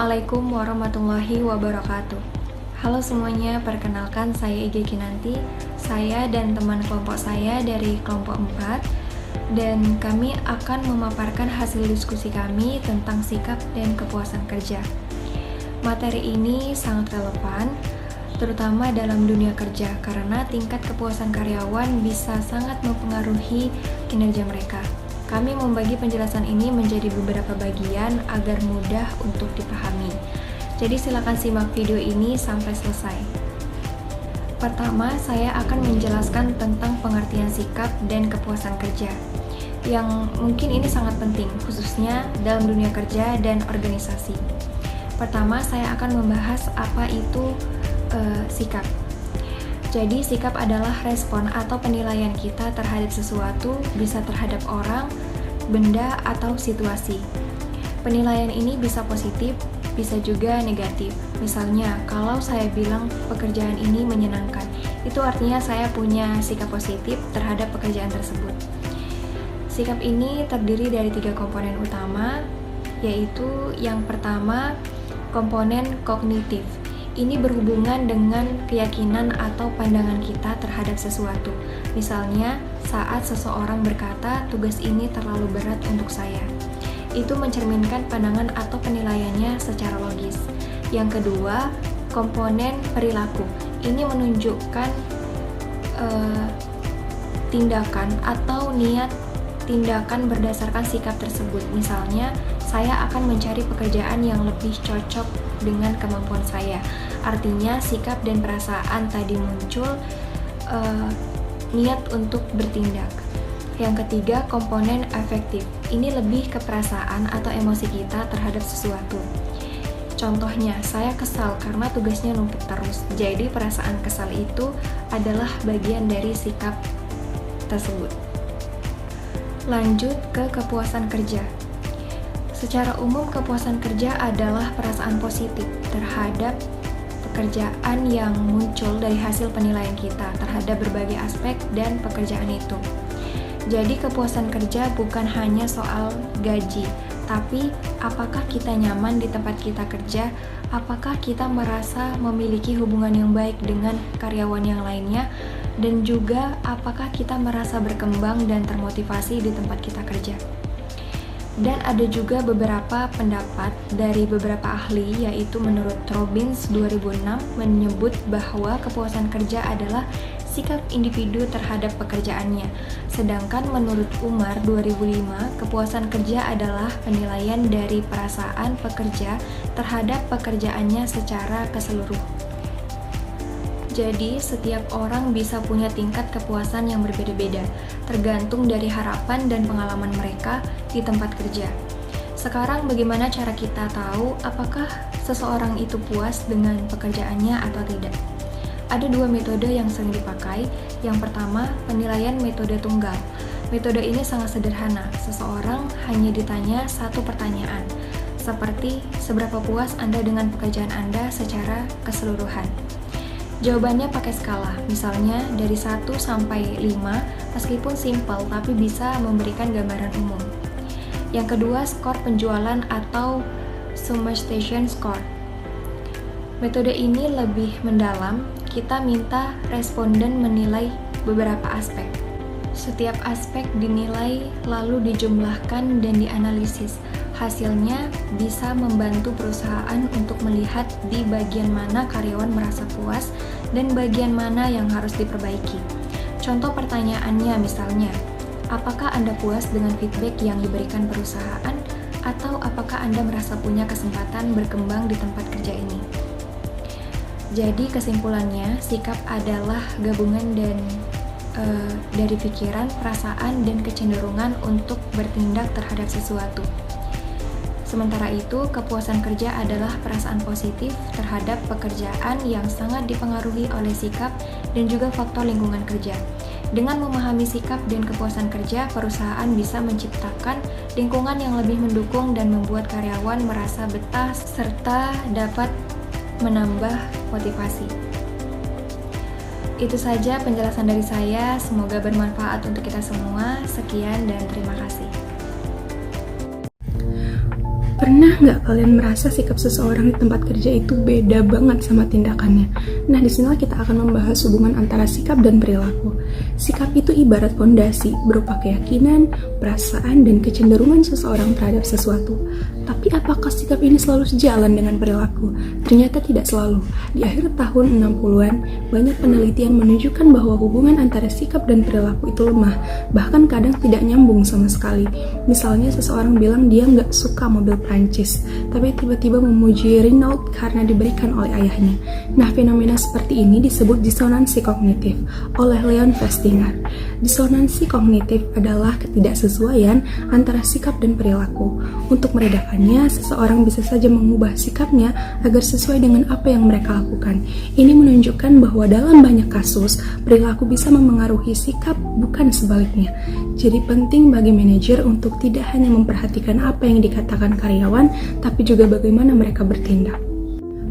Assalamualaikum warahmatullahi wabarakatuh. Halo semuanya, perkenalkan saya Ige Kinanti. Saya dan teman kelompok saya dari kelompok 4, dan kami akan memaparkan hasil diskusi kami tentang sikap dan kepuasan kerja. Materi ini sangat relevan, terutama dalam dunia kerja, karena tingkat kepuasan karyawan bisa sangat mempengaruhi kinerja mereka. Kami membagi penjelasan ini menjadi beberapa bagian agar mudah untuk dipahami. Jadi silakan simak video ini sampai selesai. Pertama, saya akan menjelaskan tentang pengertian sikap dan kepuasan kerja, yang mungkin ini sangat penting, khususnya dalam dunia kerja dan organisasi. Pertama, saya akan membahas apa itu sikap. Jadi, sikap adalah respon atau penilaian kita terhadap sesuatu, bisa terhadap orang, benda, atau situasi. Penilaian ini bisa positif, bisa juga negatif. Misalnya, kalau saya bilang pekerjaan ini menyenangkan, itu artinya saya punya sikap positif terhadap pekerjaan tersebut. Sikap ini terdiri dari 3 komponen utama, yaitu yang pertama, komponen kognitif. Ini berhubungan dengan keyakinan atau pandangan kita terhadap sesuatu. Misalnya, saat seseorang berkata, tugas ini terlalu berat untuk saya. Itu mencerminkan pandangan atau penilaiannya secara logis. Yang kedua, komponen perilaku. Ini menunjukkan tindakan atau niat tindakan berdasarkan sikap tersebut. Misalnya, saya akan mencari pekerjaan yang lebih cocok dengan kemampuan saya. Artinya, sikap dan perasaan tadi muncul niat untuk bertindak. Yang ketiga, komponen afektif. Ini lebih ke perasaan atau emosi kita terhadap sesuatu. Contohnya, saya kesal karena tugasnya numpuk terus. Jadi, perasaan kesal itu adalah bagian dari sikap tersebut. Lanjut ke kepuasan kerja. Secara umum, kepuasan kerja adalah perasaan positif terhadap pekerjaan yang muncul dari hasil penilaian kita terhadap berbagai aspek dan pekerjaan itu. Jadi, kepuasan kerja bukan hanya soal gaji, tapi apakah kita nyaman di tempat kita kerja, apakah kita merasa memiliki hubungan yang baik dengan karyawan yang lainnya, dan juga apakah kita merasa berkembang dan termotivasi di tempat kita kerja. Dan ada juga beberapa pendapat dari beberapa ahli, yaitu menurut Robbins 2006 menyebut bahwa kepuasan kerja adalah sikap individu terhadap pekerjaannya. Sedangkan menurut Umar 2005, kepuasan kerja adalah penilaian dari perasaan pekerja terhadap pekerjaannya secara keseluruhan. Jadi, setiap orang bisa punya tingkat kepuasan yang berbeda-beda, tergantung dari harapan dan pengalaman mereka di tempat kerja. Sekarang, bagaimana cara kita tahu apakah seseorang itu puas dengan pekerjaannya atau tidak? Ada 2 metode yang sering dipakai. Yang pertama, penilaian metode tunggal. Metode ini sangat sederhana. Seseorang hanya ditanya satu pertanyaan, seperti seberapa puas Anda dengan pekerjaan Anda secara keseluruhan. Jawabannya pakai skala, misalnya dari 1 sampai 5, meskipun simpel tapi bisa memberikan gambaran umum. Yang kedua, skor penjualan atau summation score. Metode ini lebih mendalam, kita minta responden menilai beberapa aspek. Setiap aspek dinilai lalu dijumlahkan dan dianalisis. Hasilnya bisa membantu perusahaan untuk melihat di bagian mana karyawan merasa puas dan bagian mana yang harus diperbaiki. Contoh pertanyaannya misalnya, apakah Anda puas dengan feedback yang diberikan perusahaan, atau apakah Anda merasa punya kesempatan berkembang di tempat kerja ini? Jadi kesimpulannya, sikap adalah gabungan dari pikiran, perasaan, dan kecenderungan untuk bertindak terhadap sesuatu. Sementara itu, kepuasan kerja adalah perasaan positif terhadap pekerjaan yang sangat dipengaruhi oleh sikap dan juga faktor lingkungan kerja. Dengan memahami sikap dan kepuasan kerja, perusahaan bisa menciptakan lingkungan yang lebih mendukung dan membuat karyawan merasa betah serta dapat menambah motivasi. Itu saja penjelasan dari saya, semoga bermanfaat untuk kita semua. Sekian dan terima kasih. Pernah nggak kalian merasa sikap seseorang di tempat kerja itu beda banget sama tindakannya? Nah, di sini kita akan membahas hubungan antara sikap dan perilaku. Sikap itu ibarat fondasi, berupa keyakinan, perasaan, dan kecenderungan seseorang terhadap sesuatu. Tapi apakah sikap ini selalu sejalan dengan perilaku? Ternyata tidak selalu. Di akhir tahun 60-an, banyak penelitian menunjukkan bahwa hubungan antara sikap dan perilaku itu lemah, bahkan kadang tidak nyambung sama sekali. Misalnya seseorang bilang dia nggak suka mobil Prancis, tapi tiba-tiba memuji Renault karena diberikan oleh ayahnya. Nah, fenomena seperti ini disebut disonansi kognitif oleh Leon Festinger. Disonansi kognitif adalah ketidaksesuaian antara sikap dan perilaku. Untuk meredakannya, seseorang bisa saja mengubah sikapnya agar sesuai dengan apa yang mereka lakukan. Ini menunjukkan bahwa dalam banyak kasus, perilaku bisa memengaruhi sikap, bukan sebaliknya. Jadi penting bagi manajer untuk tidak hanya memperhatikan apa yang dikatakan karyawan, tapi juga bagaimana mereka bertindak.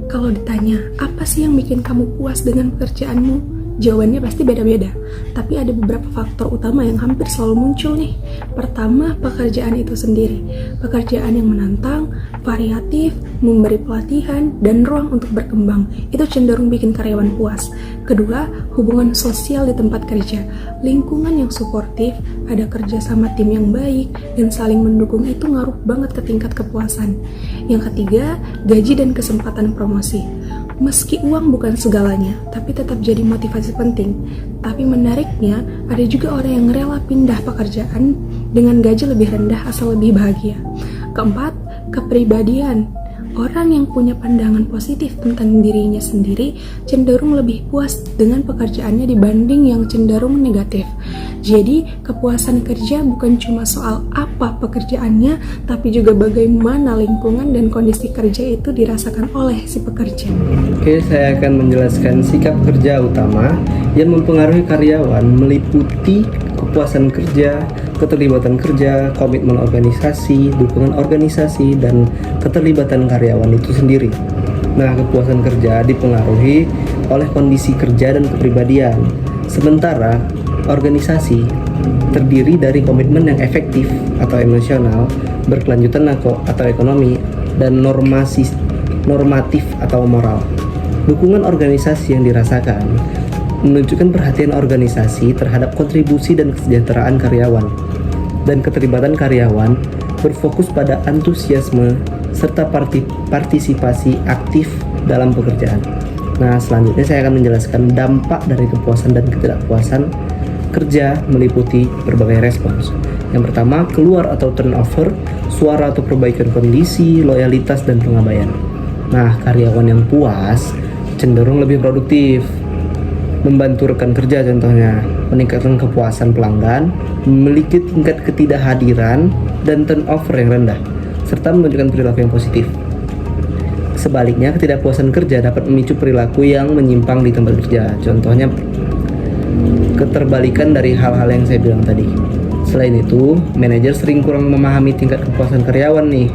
Kalau ditanya, apa sih yang bikin kamu puas dengan pekerjaanmu? Jawabannya pasti beda-beda, tapi ada beberapa faktor utama yang hampir selalu muncul nih. Pertama, pekerjaan itu sendiri. Pekerjaan yang menantang, variatif, memberi pelatihan, dan ruang untuk berkembang. Itu cenderung bikin karyawan puas. Kedua, hubungan sosial di tempat kerja. Lingkungan yang suportif, ada kerja sama tim yang baik, dan saling mendukung itu ngaruh banget ke tingkat kepuasan. Yang ketiga, gaji dan kesempatan promosi. Meski uang bukan segalanya, tapi tetap jadi motivasi penting. Tapi menariknya, ada juga orang yang rela pindah pekerjaan dengan gaji lebih rendah asal lebih bahagia. Keempat, kepribadian. Orang yang punya pandangan positif tentang dirinya sendiri cenderung lebih puas dengan pekerjaannya dibanding yang cenderung negatif. Jadi, kepuasan kerja bukan cuma soal apa pekerjaannya, tapi juga bagaimana lingkungan dan kondisi kerja itu dirasakan oleh si pekerja. Oke, saya akan menjelaskan sikap kerja utama yang mempengaruhi karyawan meliputi kepuasan kerja, keterlibatan kerja, komitmen organisasi, dukungan organisasi, dan keterlibatan karyawan itu sendiri. Nah, kepuasan kerja dipengaruhi oleh kondisi kerja dan kepribadian. Sementara organisasi terdiri dari komitmen yang efektif atau emosional, berkelanjutan atau ekonomi, dan normatif atau moral. Dukungan organisasi yang dirasakan menunjukkan perhatian organisasi terhadap kontribusi dan kesejahteraan karyawan, dan keterlibatan karyawan berfokus pada antusiasme serta partisipasi aktif dalam pekerjaan. Nah, selanjutnya saya akan menjelaskan dampak dari kepuasan dan ketidakpuasan kerja meliputi berbagai respons. Yang pertama, keluar atau turnover, suara atau perbaikan kondisi, loyalitas, dan pengabaian. Nah, karyawan yang puas cenderung lebih produktif, membantu rekan kerja contohnya, meningkatkan kepuasan pelanggan, memiliki tingkat ketidakhadiran dan turnover yang rendah, serta menunjukkan perilaku yang positif. Sebaliknya, ketidakpuasan kerja dapat memicu perilaku yang menyimpang di tempat kerja. Contohnya, keterbalikan dari hal-hal yang saya bilang tadi. Selain itu, manajer sering kurang memahami tingkat kepuasan karyawan nih,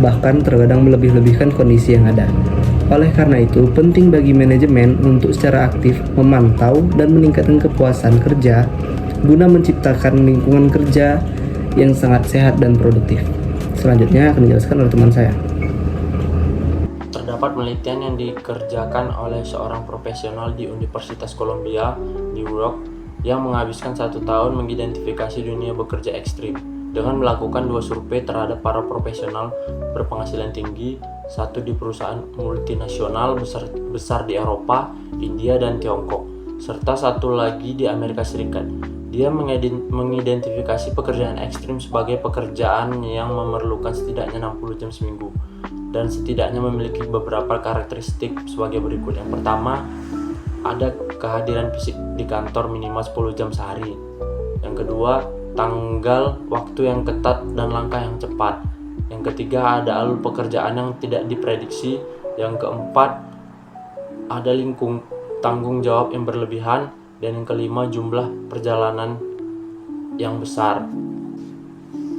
bahkan terkadang melebih-lebihkan kondisi yang ada. Oleh karena itu, penting bagi manajemen untuk secara aktif memantau dan meningkatkan kepuasan kerja guna menciptakan lingkungan kerja yang sangat sehat dan produktif. Selanjutnya akan dijelaskan oleh teman saya. Terdapat penelitian yang dikerjakan oleh seorang profesional di Universitas Columbia, New York, yang menghabiskan 1 tahun mengidentifikasi dunia bekerja ekstrim dengan melakukan 2 survei terhadap para profesional berpenghasilan tinggi, satu di perusahaan multinasional besar di Eropa, India, dan Tiongkok, serta satu lagi di Amerika Serikat. Dia mengidentifikasi pekerjaan ekstrim sebagai pekerjaan yang memerlukan setidaknya 60 jam seminggu dan setidaknya memiliki beberapa karakteristik sebagai berikut. Yang pertama, ada kehadiran fisik di kantor minimal 10 jam sehari. Yang kedua, tanggal waktu yang ketat dan langkah yang cepat. Yang ketiga, ada alur pekerjaan yang tidak diprediksi. Yang keempat, ada tanggung jawab yang berlebihan. Dan yang kelima, jumlah perjalanan yang besar.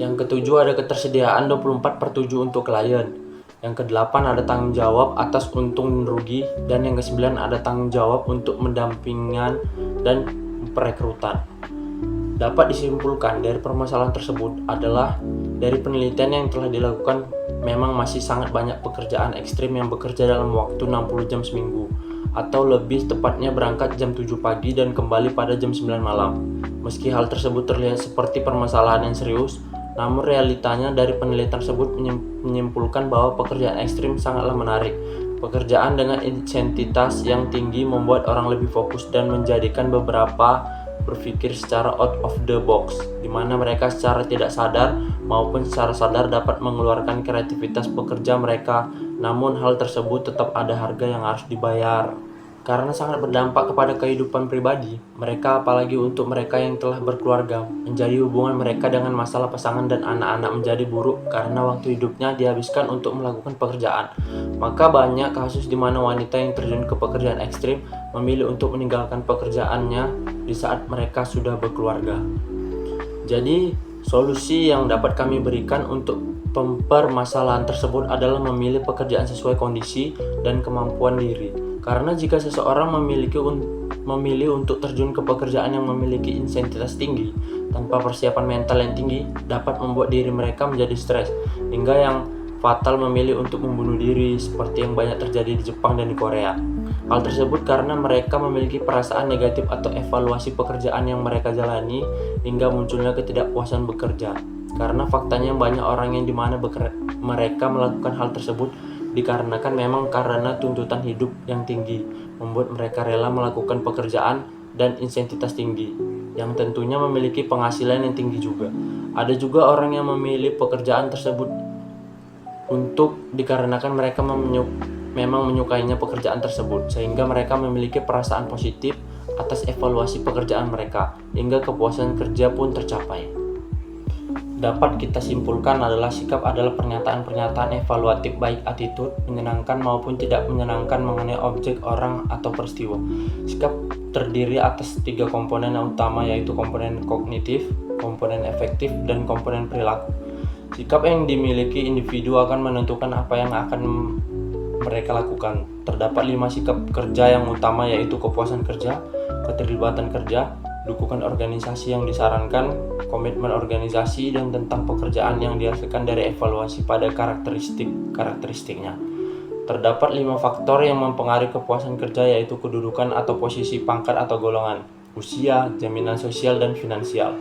Yang ketujuh, ada ketersediaan 24/7 untuk klien. Yang kedelapan, ada tanggung jawab atas untung dan rugi. Dan yang kesembilan, ada tanggung jawab untuk mendampingan dan perekrutan. Dapat disimpulkan dari permasalahan tersebut adalah dari penelitian yang telah dilakukan memang masih sangat banyak pekerjaan ekstrim yang bekerja dalam waktu 60 jam seminggu, atau lebih tepatnya berangkat jam 7 pagi dan kembali pada jam 9 malam. Meski hal tersebut terlihat seperti permasalahan yang serius, namun realitanya dari penelitian tersebut menyimpulkan bahwa pekerjaan ekstrim sangatlah menarik. Pekerjaan dengan intensitas yang tinggi membuat orang lebih fokus dan menjadikan beberapa berpikir secara out of the box, di mana mereka secara tidak sadar maupun secara sadar dapat mengeluarkan kreativitas pekerja mereka. Namun hal tersebut tetap ada harga yang harus dibayar, karena sangat berdampak kepada kehidupan pribadi mereka, apalagi untuk mereka yang telah berkeluarga. Menjadi hubungan mereka dengan masalah pasangan dan anak-anak menjadi buruk karena waktu hidupnya dihabiskan untuk melakukan pekerjaan. Maka banyak kasus di mana wanita yang terjun ke pekerjaan ekstrim memilih untuk meninggalkan pekerjaannya di saat mereka sudah berkeluarga. Jadi, solusi yang dapat kami berikan untuk permasalahan tersebut adalah memilih pekerjaan sesuai kondisi dan kemampuan diri. Karena jika seseorang memilih untuk terjun ke pekerjaan yang memiliki intensitas tinggi tanpa persiapan mental yang tinggi, dapat membuat diri mereka menjadi stres, hingga yang fatal memilih untuk membunuh diri seperti yang banyak terjadi di Jepang dan di Korea. Hal tersebut karena mereka memiliki perasaan negatif atau evaluasi pekerjaan yang mereka jalani hingga munculnya ketidakpuasan bekerja. Karena faktanya banyak orang yang dimana mereka melakukan hal tersebut dikarenakan memang karena tuntutan hidup yang tinggi membuat mereka rela melakukan pekerjaan dan intensitas tinggi yang tentunya memiliki penghasilan yang tinggi juga. Ada juga orang yang memilih pekerjaan tersebut untuk dikarenakan mereka memang menyukainya pekerjaan tersebut, sehingga mereka memiliki perasaan positif atas evaluasi pekerjaan mereka hingga kepuasan kerja pun tercapai. Dapat kita simpulkan adalah sikap adalah pernyataan-pernyataan evaluatif baik attitude, menyenangkan maupun tidak menyenangkan mengenai objek, orang, atau peristiwa. Sikap terdiri atas 3 komponen yang utama, yaitu komponen kognitif, komponen efektif, dan komponen perilaku. Sikap yang dimiliki individu akan menentukan apa yang akan mereka lakukan. Terdapat 5 sikap kerja yang utama, yaitu kepuasan kerja, keterlibatan kerja, dukungan organisasi yang disarankan, komitmen organisasi, dan tentang pekerjaan yang dihasilkan dari evaluasi pada karakteristiknya. Terdapat 5 faktor yang mempengaruhi kepuasan kerja, yaitu kedudukan atau posisi, pangkat atau golongan, usia, jaminan sosial dan finansial,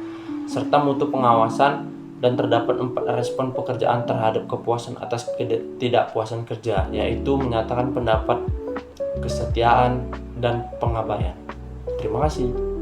serta mutu pengawasan, dan terdapat 4 respon pekerjaan terhadap kepuasan atas ketidakpuasan kerja, yaitu menyatakan pendapat, kesetiaan, dan pengabaian. Terima kasih.